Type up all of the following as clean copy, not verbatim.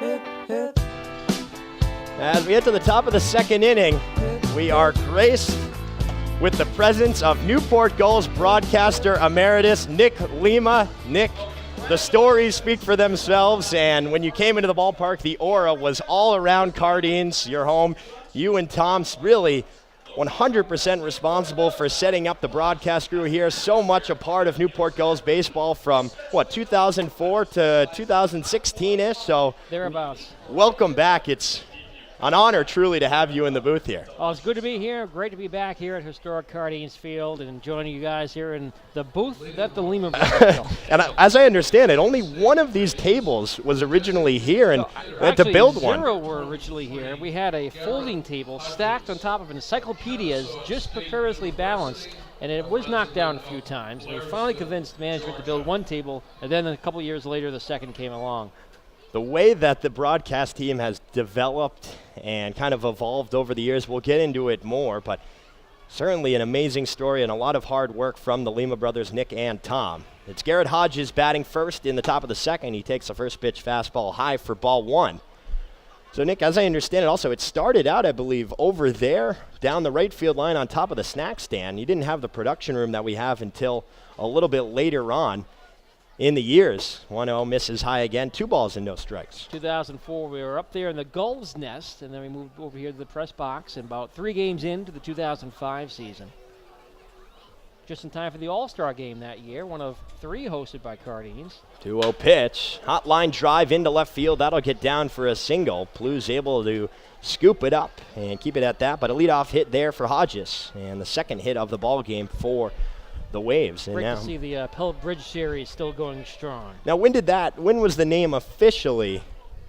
As we get to the top of the second inning, we are graced with the presence of Newport Gulls broadcaster emeritus Nick Lima. Nick, the stories speak for themselves, and when you came into the ballpark, the aura was all around Cardines, your home. You and Tom's really 100% responsible for setting up the broadcast crew here. So much a part of Newport Gulls baseball from, 2004 to 2016-ish? So thereabouts. Welcome back. It's an honor, truly, to have you in the booth here. Oh, it's good to be here. Great to be back here at historic Cardines Field and joining you guys here in the booth at the Lima. And as I understand it, only one of these tables was originally here, and we had to build one. Zero were originally here. We had a folding table stacked on top of encyclopedias, just precariously balanced, and it was knocked down a few times. And we finally convinced management to build one table, and then a couple years later, the second came along. The way that the broadcast team has developed and kind of evolved over the years, we'll get into it more, but certainly an amazing story and a lot of hard work from the Lima brothers, Nick and Tom. It's Garrett Hodges batting first in the top of the second. He takes a first pitch fastball high for ball one. So, Nick, as I understand it, also, it started out, I believe, over there down the right field line on top of the snack stand. You didn't have the production room that we have until a little bit later on in the years. 1-0 misses high again, 2 balls and no strikes. 2004, we were up there in the Gulls nest, and then we moved over here to the press box, and about 3 games into the 2005 season. Just in time for the All-Star game that year, one of 3 hosted by Cardines. 2-0 pitch, hot line drive into left field. That'll get down for a single. Plu's able to scoop it up and keep it at that, but a leadoff hit there for Hodges, and the second hit of the ball game for the Waves. Great to see the Pellet Bridge series still going strong. Now, when was the name officially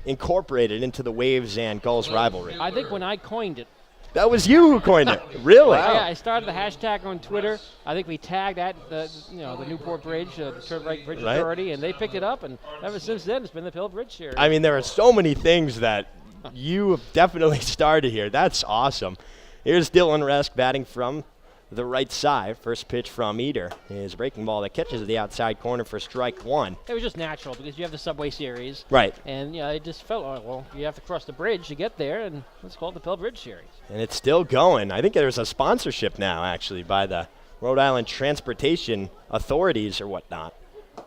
incorporated into the Waves and Gulls rivalry? I think when I coined it. That was you who coined it, really? Yeah, I started the hashtag on Twitter. I think we tagged at the Newport Bridge, the Turnpike Bridge Authority, and they picked it up, and ever since then it's been the Pellet Bridge series. I mean, there are so many things that you have definitely started here. That's awesome. Here's Dylan Resk batting from the right side. First pitch from Eder is a breaking ball that catches the outside corner for strike one. It was just natural because you have the Subway Series. Right. And it just felt, well, you have to cross the bridge to get there, and let's call it the Pellet Bridge Series. And it's still going. I think there's a sponsorship now, actually, by the Rhode Island Transportation Authorities or whatnot.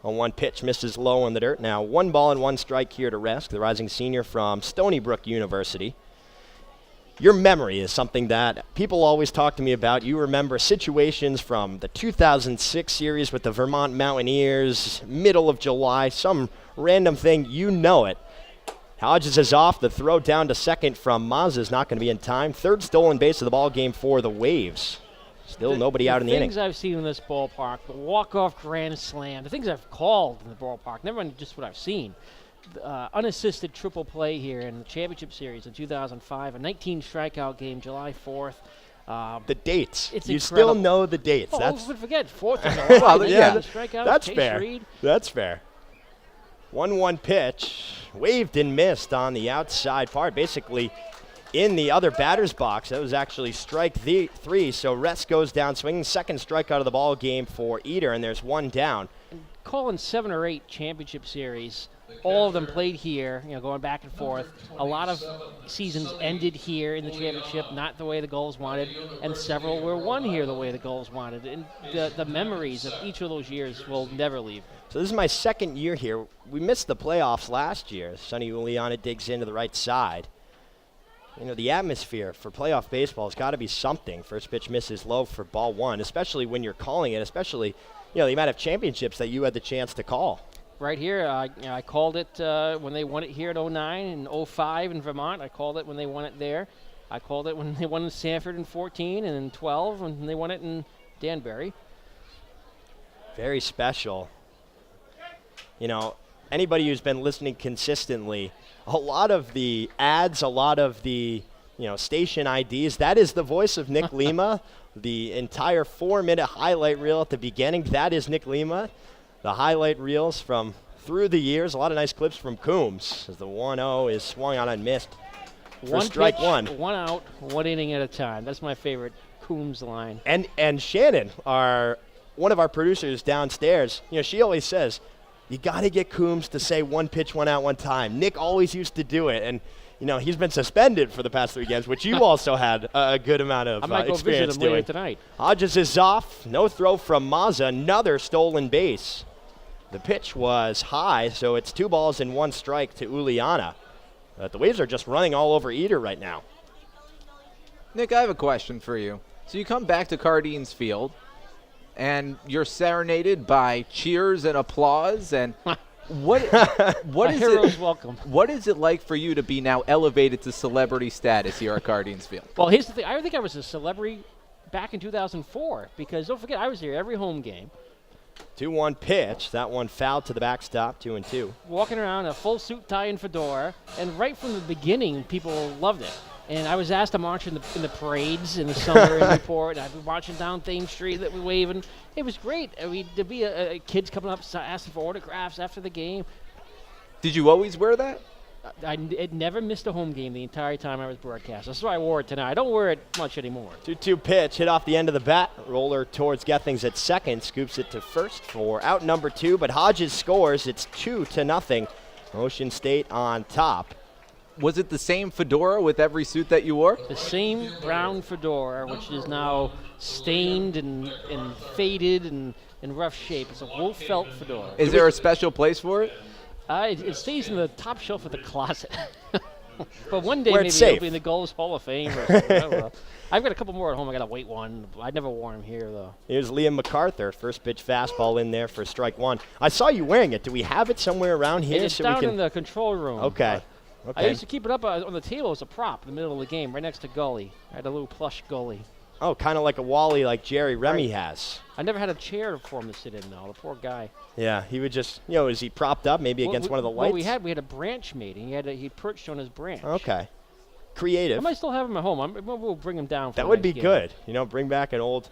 On one pitch, misses low in the dirt. Now 1 ball and 1 strike here to Resk, the rising senior from Stony Brook University. Your memory is something that people always talk to me about. You remember situations from the 2006 series with the Vermont Mountaineers, middle of July, some random thing, you know it. Hodges is off. The throw down to second from Mazza is not going to be in time. Third stolen base of the ball game for the Waves. Still nobody out in the inning. The things I've seen in this ballpark, the walk-off grand slam, the things I've called in the ballpark, never mind just what I've seen. Unassisted triple play here in the championship series in 2005, a 19 strikeout game, July 4th. The dates. It's you incredible. Still know the dates. Oh, That's who would forget? 4th of July. well, yeah, that's Chase fair. Reed. That's fair. 1-1 pitch, waved and missed on the outside part, basically in the other batter's box. That was actually strike 3, so Resk goes down swinging. Second strikeout of the ball game for Eder, and there's 1 down. And calling 7 or 8 championship series. All of them played here, going back and forth. A lot of seasons ended here in the championship, not the way the Gulls wanted, and several were won here the way the Gulls wanted. And the memories of each of those years will never leave. So this is my second year here. We missed the playoffs last year. Sonny Uliana digs into the right side. The atmosphere for playoff baseball has got to be something. First pitch misses low for ball 1, especially when you're calling it, especially the amount of championships that you had the chance to call. Right here, I called it when they won it here at 09 and 05 in Vermont. I called it when they won it there. I called it when they won in Sanford in 14 and in 12 when they won it in Danbury. Very special. Anybody who's been listening consistently, a lot of the ads, a lot of the station IDs, that is the voice of Nick Lima. The entire 4-minute highlight reel at the beginning, that is Nick Lima. The highlight reels from through the years, a lot of nice clips from Coombs as the 1-0 is swung on and missed for strike pitch, 1. 1 out, 1 inning at a time. That's my favorite Coombs line. And Shannon, one of our producers downstairs, she always says, you got to get Coombs to say one pitch, one out, one time. Nick always used to do it, and he's been suspended for the past 3 games, which you also had a good amount of I might go experience visit him later doing. tonight. Hodges is off. No throw from Mazza. Another stolen base. The pitch was high, so it's 2 balls and 1 strike to Uliana. But the Waves are just running all over Eder right now. Nick, I have a question for you. So you come back to Cardines Field, and you're serenaded by cheers and applause, and what is hero's it? welcome. What is it like for you to be now elevated to celebrity status here at Cardines Field? Well, here's the thing. I think I was a celebrity back in 2004 because don't forget I was here every home game. 2-1 pitch. That one fouled to the backstop, 2-2. Walking around a full suit, tie, and fedora, and right from the beginning, people loved it. And I was asked to march in the parades in the summer in Newport. I'd be marching down Thames Street, that we waving. It was great. I mean, to be kids coming up asking for autographs after the game. Did you always wear that? I never missed a home game the entire time I was broadcast. That's why I wore it tonight. I don't wear it much anymore. 2-2 pitch, hit off the end of the bat. Roller towards Gethings at second, scoops it to first for out number 2, but Hodges scores. It's 2-0. Ocean State on top. Was it the same fedora with every suit that you wore? The same brown fedora, which is now stained and faded and in rough shape. It's a wolf felt fedora. Is there a special place for it? It stays in the top shelf of the closet. But one day Where maybe it's safe. it'll be in the Gulls Hall of Fame or something. I don't know. I've got a couple more at home. I got to wait one. I never wore them here, though. Here's Liam MacArthur. First pitch fastball in there for strike 1. I saw you wearing it. Do we have it somewhere around here? It's down in the control room. Okay. I used to keep it up on the table as a prop in the middle of the game, right next to Gully. I had a little plush Gully. Oh, kind of like a Wally like Jerry Remy has. I never had a chair for him to sit in, though. The poor guy. Yeah, he would just, is he propped up maybe against one of the lights? Well, we had a branch meeting. He perched on his branch. Okay. Creative. I might still have him at home. We'll bring him down. That would be good. Bring back an old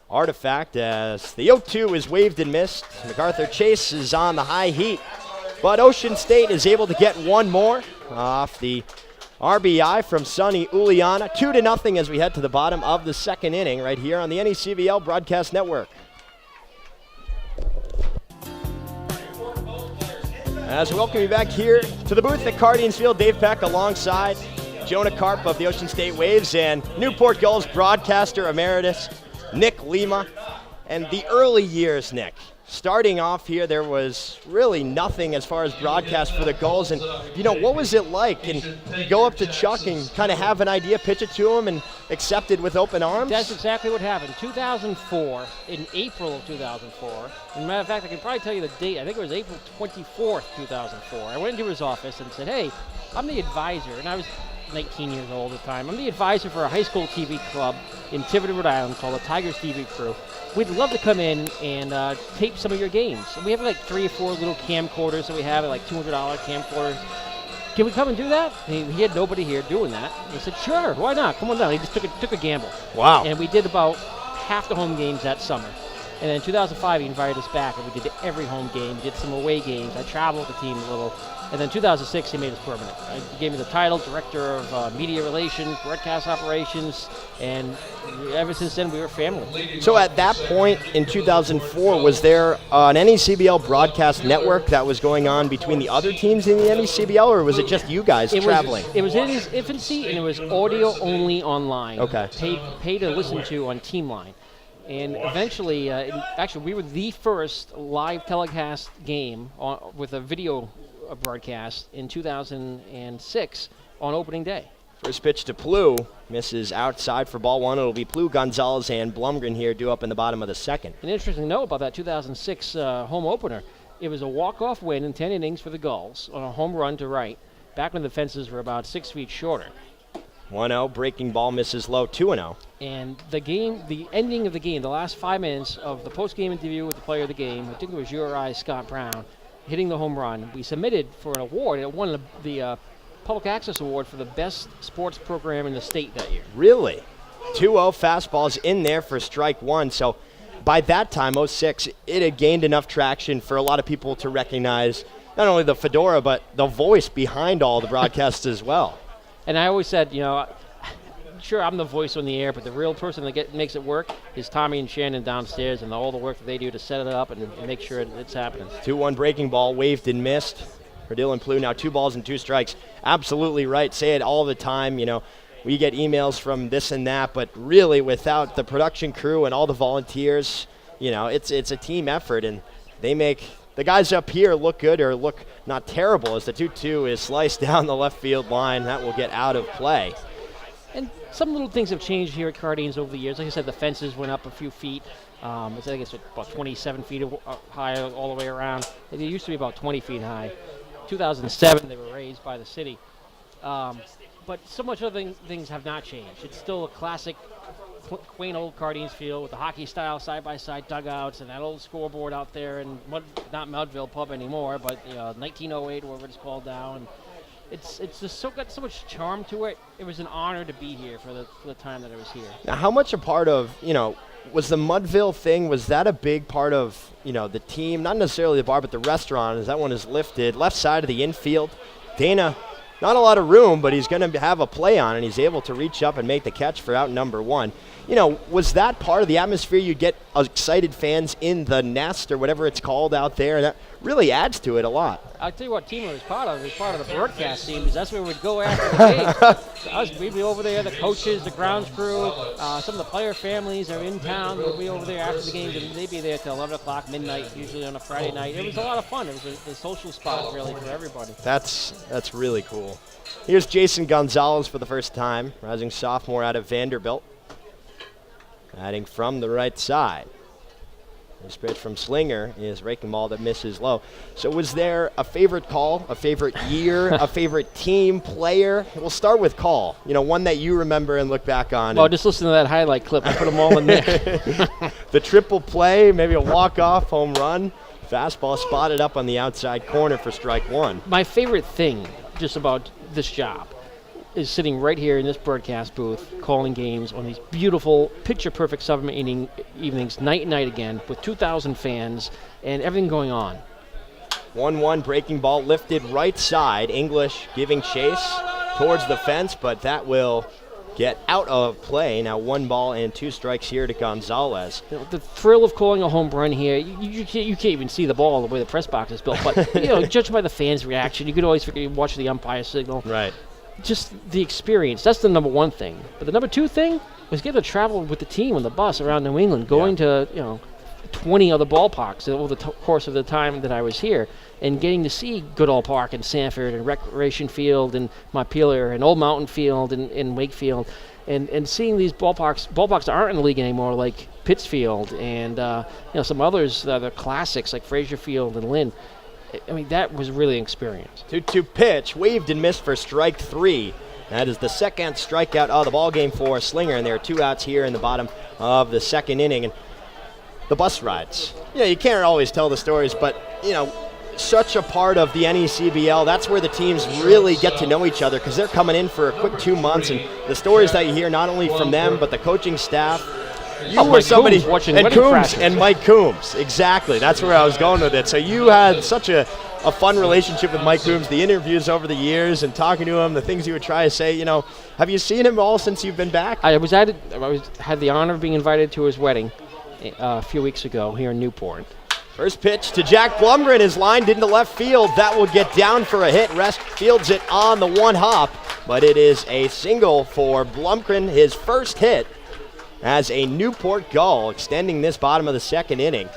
artifact as the 0-2 is waved and missed. MacArthur Chase is on the high heat, but Ocean State is able to get one more off the RBI from Sonny Uliana. 2-0 as we head to the bottom of the second inning right here on the NECVL Broadcast Network. As we welcome you back here to the booth at Cardines Field, Dave Peck alongside Jonah Karp of the Ocean State Waves and Newport Gulls broadcaster emeritus Nick Lima. And the early years, Nick, starting off here, there was really nothing as far as broadcast for the Gulls. And, what was it like? And you go up to Chuck and kind of have an idea, pitch it to him, and accept it with open arms? That's exactly what happened. 2004, in April of 2004. As a matter of fact, I can probably tell you the date. I think it was April 24th, 2004. I went into his office and said, hey, I'm the advisor. And I was 19 years old at the time. I'm the advisor for a high school TV club in Tiverton, Rhode Island called the Tigers TV Crew. We'd love to come in and tape some of your games. And we have like 3 or 4 little camcorders that we have, like $200 camcorders. Can we come and do that? And he had nobody here doing that. And he said, sure, why not? Come on down. He just took a gamble. Wow. And we did about half the home games that summer. And then in 2005, he invited us back, and we did every home game. We did some away games. I traveled with the team a little. And then 2006, he made us permanent. He gave me the title, Director of Media Relations, Broadcast Operations, and ever since then, we were family. So at that point in 2004, was there an NECBL broadcast network that was going on between the other teams in the NECBL, or was it just you guys traveling? It was in its infancy, and it was audio only online. Okay. Pay to listen to on Teamline. And eventually, actually, we were the first live telecast game with a video broadcast in 2006 on opening day. First pitch to Plu, misses outside for ball 1. It'll be Plu, Gonzalez, and Blumgren here due up in the bottom of the second. An interesting note about that 2006 home opener, it was a walk-off win in 10 innings for the Gulls on a home run to right, back when the fences were about 6 feet shorter. 1-0, breaking ball misses low, 2-0. And the ending of the game, the last 5 minutes of the post-game interview with the player of the game, I think it was your eye, Scott Brown, hitting the home run. We submitted for an award. It won the Public Access Award for the best sports program in the state that year. Really? 2-0 fastballs in there for strike 1. So by that time, 06, it had gained enough traction for a lot of people to recognize not only the fedora, but the voice behind all the broadcasts as well. And I always said, sure I'm the voice on the air, but the real person that makes it work is Tommy and Shannon downstairs, and all the work that they do to set it up and make sure it's happening. 2-1 breaking ball, waved and missed for Dylan Plew. Now 2 balls and 2 strikes. Absolutely right. Say it all the time. We get emails from this and that, but really without the production crew and all the volunteers, it's a team effort, and they make the guys up here look good or look not terrible as the 2-2 is sliced down the left field line. That will get out of play. And some little things have changed here at Cardines over the years. Like I said, the fences went up a few feet. I think it's about 27 feet high all the way around. It used to be about 20 feet high. 2007, they were raised by the city. But so much other things have not changed. It's still a classic quaint old Cardines field with the hockey-style side-by-side dugouts and that old scoreboard out there, and not Mudville Pub anymore, but 1908, wherever it's called now. And it's just got so much charm to it. It was an honor to be here for the time that I was here. Now, how much a part of, was the Mudville thing, was that a big part of, the team? Not necessarily the bar, but the restaurant, as that one is lifted. Left side of the infield. Dana, not a lot of room, but he's going to have a play on, and he's able to reach up and make the catch for out number 1. Was that part of the atmosphere? You get excited fans in the nest or whatever it's called out there, and that really adds to it a lot. I'll tell you what team I was part of. It was part of the broadcast team, because that's where we'd go after the game. We'd be over there, the coaches, the grounds crew, some of the player families are in town. We'd be over there after the games, and they'd be there till 11 o'clock, midnight, usually on a Friday night. It was a lot of fun. It was a social spot, really, for everybody. That's really cool. Here's Jason Gonzalez for the first time, rising sophomore out of Vanderbilt. Batting from the right side. This pitch from Slinger is raking ball that misses low. So was there a favorite call, a favorite year, a favorite team, player? We'll start with call. One that you remember and look back on. Well, just listen to that highlight clip. I put them all in there. The triple play, maybe a walk-off home run. Fastball spotted up on the outside corner for strike 1. My favorite thing just about this job is sitting right here in this broadcast booth, calling games on these beautiful, picture-perfect summer evenings, night and night again, with 2,000 fans and everything going on. 1-1 breaking ball lifted right side. English giving chase towards the fence, but that will get out of play. Now 1 ball and 2 strikes here to Gonzalez. The thrill of calling a home run here, you can't even see the ball the way the press box is built, but judging by the fans' reaction, you could always watch the umpire signal. Right. Just the experience. That's the number 1 thing. But the number 2 thing was getting to travel with the team on the bus around New England, going to 20 other ballparks over the course of the time that I was here, and getting to see Goodall Park and Sanford and Recreation Field and Montpelier and Old Mountain Field and Wakefield, and seeing these ballparks that aren't in the league anymore, like Pittsfield and some others that are classics like Frazier Field and Lynn. I mean, that was really an experience. 2-2 pitch, waved and missed for strike 3. That is the second strikeout of the ballgame for Slinger, and there are 2 outs here in the bottom of the second inning. And the bus rides. You can't always tell the stories, but, such a part of the NECBL. That's where the teams really get to know each other, because they're coming in for a quick 2 months, and the stories that you hear not only from them, but the coaching staff. You were somebody, and Coombs and Mike Coombs, exactly. That's where I was going with it. So you had such a fun relationship with Mike Coombs, the interviews over the years and talking to him, the things he would try to say. Have you seen him all since you've been back? I had the honor of being invited to his wedding a few weeks ago here in Newport. First pitch to Jack Blumgren is lined into left field. That will get down for a hit. Rest fields it on the 1 hop, but it is a single for Blumgren, his first hit as a Newport Gull, extending this bottom of the second inning.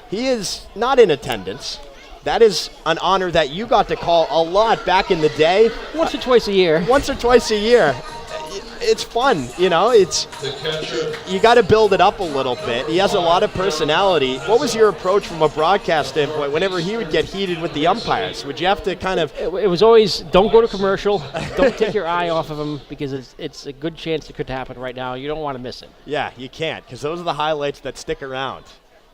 He is not in attendance. That is an honor that you got to call a lot back in the day. Once or twice a year. It's fun, it's you got to build it up a little bit. He has a lot of personality. What was your approach from a broadcast standpoint whenever he would get heated with the umpires? Would you have to kind of... It was always, don't go to commercial, don't take your eye off of him, because it's a good chance it could happen right now. You don't want to miss it. Yeah, you can't, because those are the highlights that stick around.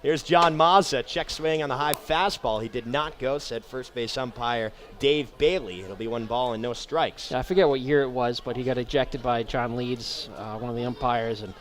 Here's John Mazza, check swing on the high fastball. He did not go, said first base umpire Dave Bailey. It'll be 1 ball and no strikes. Yeah, I forget what year it was, but he got ejected by John Leeds, one of the umpires, and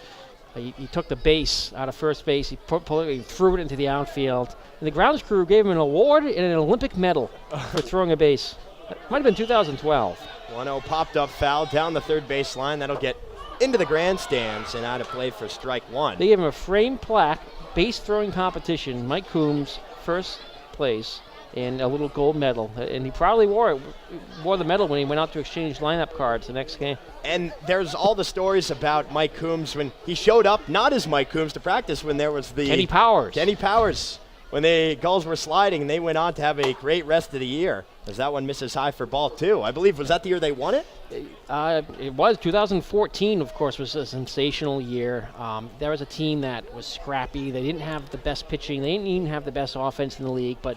he took the base out of first base. He threw it into the outfield, and the grounds crew gave him an award and an Olympic medal for throwing a base. It might have been 2012. 1-0 popped up foul down the third baseline. That'll get into the grandstands and out of play for strike one. They gave him a framed plaque, base throwing competition. Mike Coombs, first place, and a little gold medal. And he probably wore the medal when he went out to exchange lineup cards the next game. And there's all the stories about Mike Coombs when he showed up, not as Mike Coombs, to practice when there was the Kenny Powers. When the Gulls were sliding, and they went on to have a great rest of the year. As that one misses high for ball two. I believe, was that the year they won it? It was. 2014, of course, was a sensational year. There was a team that was scrappy. They didn't have the best pitching. They didn't even have the best offense in the league, but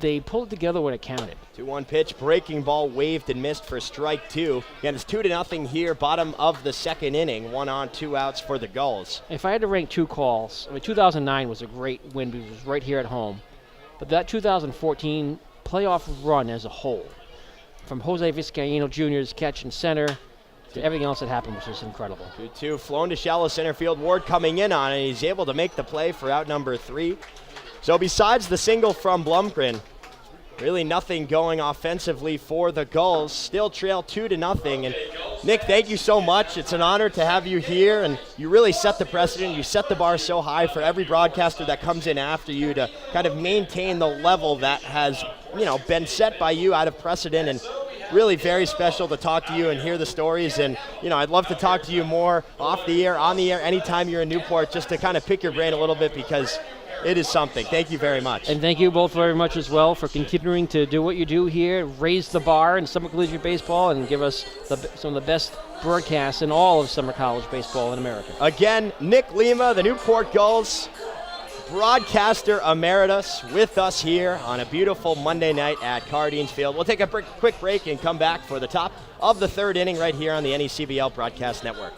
they pulled it together when it counted. 2-1 pitch, breaking ball waved and missed for strike two. Again, it's 2-0 here, bottom of the second inning. 1 on, 2 outs for the Gulls. If I had to rank two calls, 2009 was a great win because it was right here at home. But that 2014 playoff run as a whole, from Jose Vizcaíno Jr.'s catch in center to everything else that happened, was just incredible. 2-2, flown to shallow center field. Ward coming in on it. He's able to make the play for out number 3. So besides the single from Blumgren, really nothing going offensively for the Gulls. Still trail 2-0. And Nick, thank you so much. It's an honor to have you here, and you really set the precedent. You set the bar so high for every broadcaster that comes in after you to kind of maintain the level that has, been set by you out of precedent. And really very special to talk to you and hear the stories. And, I'd love to talk to you more off the air, on the air, anytime you're in Newport, just to kind of pick your brain a little bit, because it is something. Thank you very much. And thank you both very much as well for continuing to do what you do here, raise the bar in summer collegiate baseball, and give us some of the best broadcasts in all of summer college baseball in America. Again, Nick Lima, the Newport Gulls broadcaster emeritus, with us here on a beautiful Monday night at Cardines Field. We'll take a quick break and come back for the top of the third inning right here on the NECBL Broadcast Network.